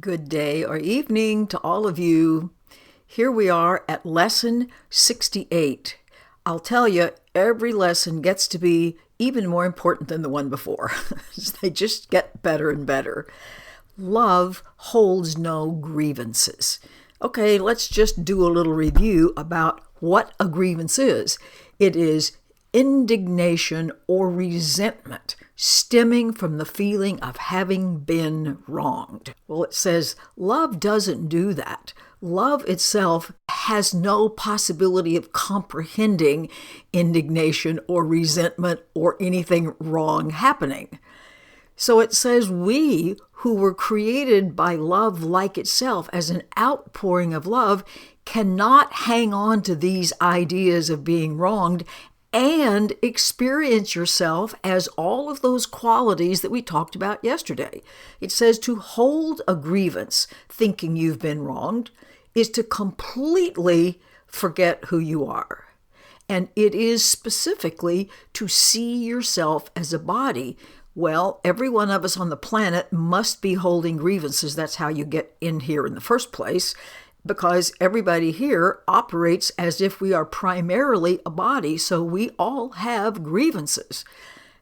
Good day or evening to all of you. Here we are at lesson 68. I'll tell you, every lesson gets to be even more important than the one before. They just get better and better. Love holds no grievances. Okay, let's just do a little review about what a grievance is. It is indignation or resentment stemming from the feeling of having been wronged. Well, it says love doesn't do that. Love itself has no possibility of comprehending indignation or resentment or anything wrong happening. So it says we who were created by love like itself as an outpouring of love cannot hang on to these ideas of being wronged and experience yourself as all of those qualities that we talked about yesterday. It says to hold a grievance thinking you've been wronged is to completely forget who you are. And it is specifically to see yourself as a body. Well, every one of us on the planet must be holding grievances. That's how you get in here in the first place, because everybody here operates as if we are primarily a body, so we all have grievances.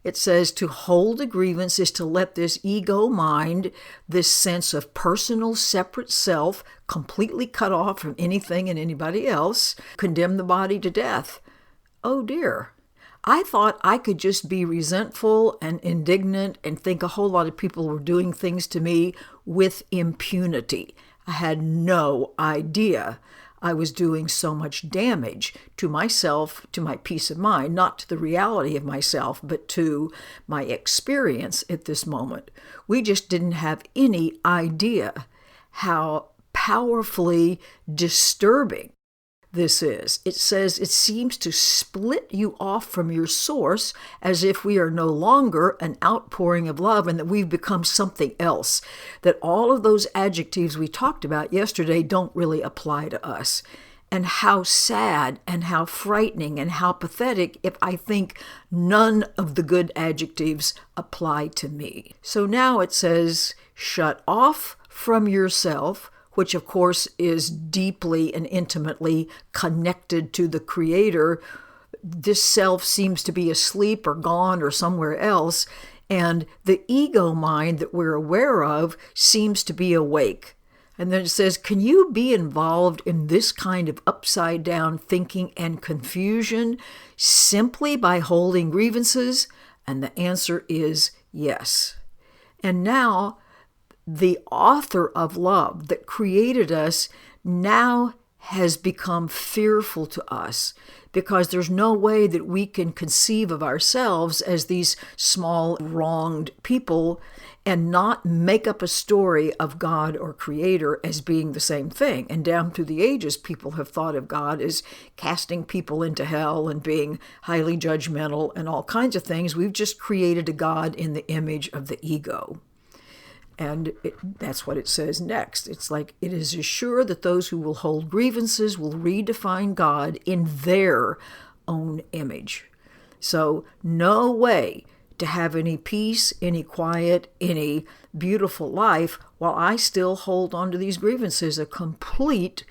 It says to hold a grievance is to let this ego mind, this sense of personal separate self, completely cut off from anything and anybody else, condemn the body to death. Oh dear. I thought I could just be resentful and indignant and think a whole lot of people were doing things to me with impunity. I had no idea I was doing so much damage to myself, to my peace of mind, not to the reality of myself, but to my experience at this moment. We just didn't have any idea how powerfully disturbing this is. It says it seems to split you off from your source as if we are no longer an outpouring of love and that we've become something else, that all of those adjectives we talked about yesterday don't really apply to us. And how sad and how frightening and how pathetic if I think none of the good adjectives apply to me. So now it says, shut off from yourself, which of course is deeply and intimately connected to the Creator. This self seems to be asleep or gone or somewhere else, and the ego mind that we're aware of seems to be awake. And then it says, can you be involved in this kind of upside down thinking and confusion simply by holding grievances? And the answer is yes. And now, the author of love that created us now has become fearful to us because there's no way that we can conceive of ourselves as these small wronged people and not make up a story of God or Creator as being the same thing. And down through the ages, people have thought of God as casting people into hell and being highly judgmental and all kinds of things. We've just created a God in the image of the ego. And that's what it says next. It's like, it is assured that those who will hold grievances will redefine God in their own image. So no way to have any peace, any quiet, any beautiful life while I still hold on to these grievances, a complete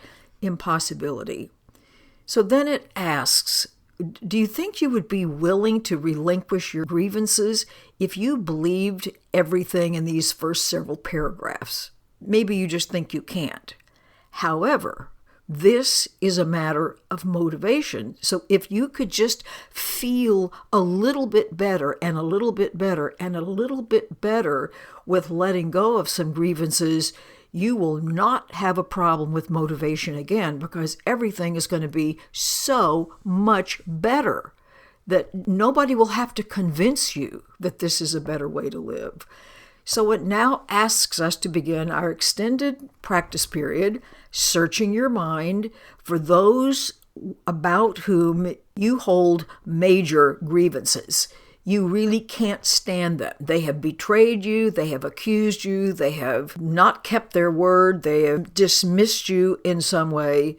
impossibility. So then it asks, do you think you would be willing to relinquish your grievances if you believed everything in these first several paragraphs? Maybe you just think you can't. However, this is a matter of motivation. So if you could just feel a little bit better and a little bit better and a little bit better with letting go of some grievances, you will not have a problem with motivation again, because everything is going to be so much better that nobody will have to convince you that this is a better way to live. So it now asks us to begin our extended practice period, searching your mind for those about whom you hold major grievances. You really can't stand them. They have betrayed you, they have accused you, they have not kept their word, they have dismissed you in some way.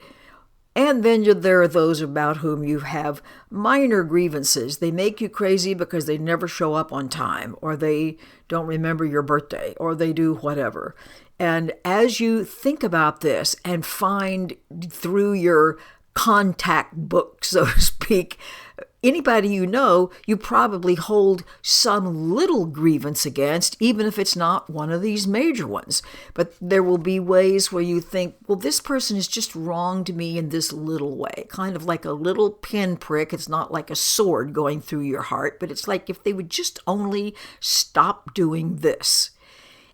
And then there are those about whom you have minor grievances. They make you crazy because they never show up on time, or they don't remember your birthday, or they do whatever. And as you think about this and find through your contact book, so to speak, anybody you know, you probably hold some little grievance against, even if it's not one of these major ones. But there will be ways where you think, well, this person has just wronged me in this little way, kind of like a little pinprick. It's not like a sword going through your heart, but it's like if they would just only stop doing this.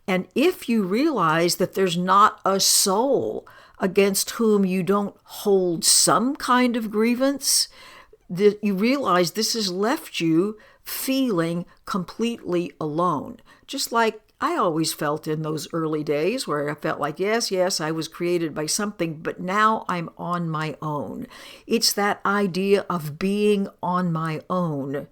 And if you realize that there's not a soul against whom you don't hold some kind of grievance, that you realize this has left you feeling completely alone. Just like I always felt in those early days where I felt like, yes, I was created by something, but now I'm on my own. It's that idea of being on my own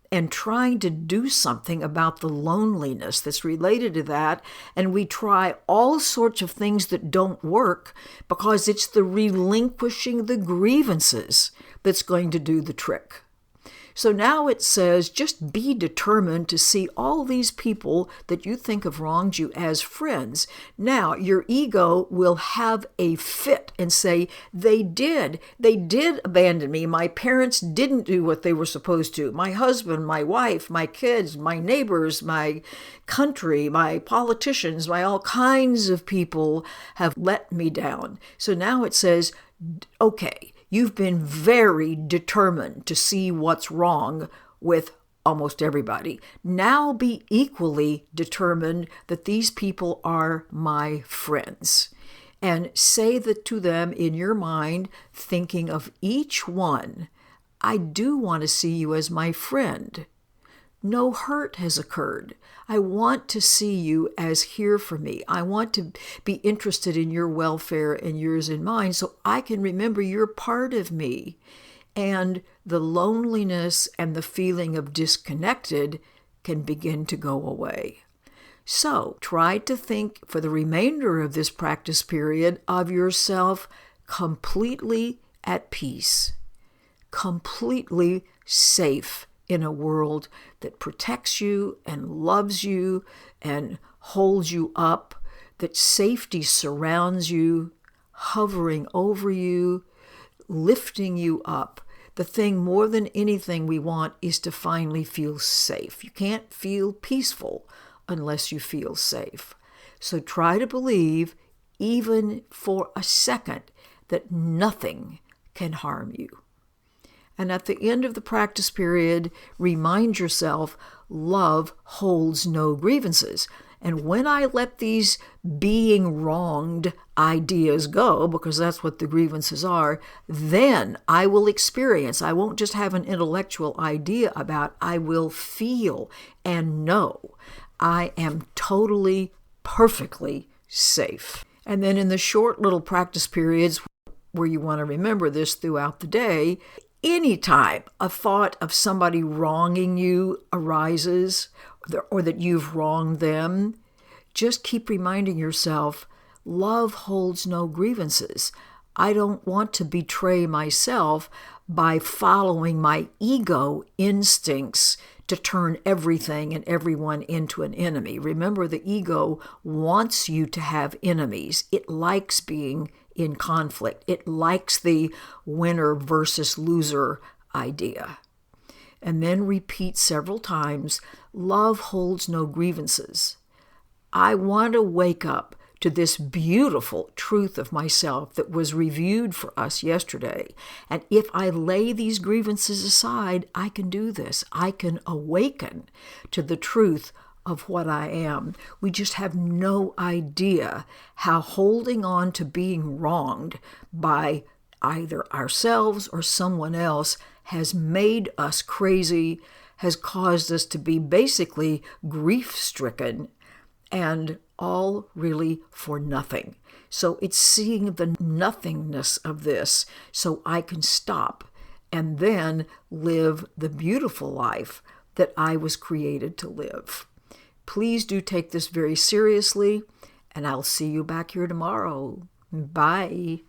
and trying to do something about the loneliness that's related to that. And we try all sorts of things that don't work because it's the relinquishing the grievances that's going to do the trick. So now it says, just be determined to see all these people that you think have wronged you as friends. Now, your ego will have a fit and say, they did abandon me. My parents didn't do what they were supposed to. My husband, my wife, my kids, my neighbors, my country, my politicians, my all kinds of people have let me down. So now it says, okay, you've been very determined to see what's wrong with almost everybody. Now be equally determined that these people are my friends. And say that to them in your mind, thinking of each one, I do want to see you as my friend. No hurt has occurred. I want to see you as here for me. I want to be interested in your welfare and yours and mine so I can remember you're part of me. And the loneliness and the feeling of disconnected can begin to go away. So try to think for the remainder of this practice period of yourself completely at peace, completely safe in a world that protects you and loves you and holds you up, that safety surrounds you, hovering over you, lifting you up. The thing more than anything we want is to finally feel safe. You can't feel peaceful unless you feel safe. So try to believe, even for a second, that nothing can harm you. And at the end of the practice period, remind yourself, love holds no grievances. And when I let these being wronged ideas go, because that's what the grievances are, then I will experience, I won't just have an intellectual idea about, I will feel and know I am totally, perfectly safe. And then in the short little practice periods where you want to remember this throughout the day, anytime a thought of somebody wronging you arises, or that you've wronged them, just keep reminding yourself, love holds no grievances. I don't want to betray myself by following my ego instincts to turn everything and everyone into an enemy. Remember, the ego wants you to have enemies. It likes being in conflict. It likes the winner versus loser idea. And then repeat several times, love holds no grievances. I want to wake up to this beautiful truth of myself that was reviewed for us yesterday. And if I lay these grievances aside, I can do this. I can awaken to the truth of what I am. We just have no idea how holding on to being wronged by either ourselves or someone else has made us crazy, has caused us to be basically grief-stricken, and all really for nothing. So it's seeing the nothingness of this so I can stop and then live the beautiful life that I was created to live. Please do take this very seriously, and I'll see you back here tomorrow. Bye.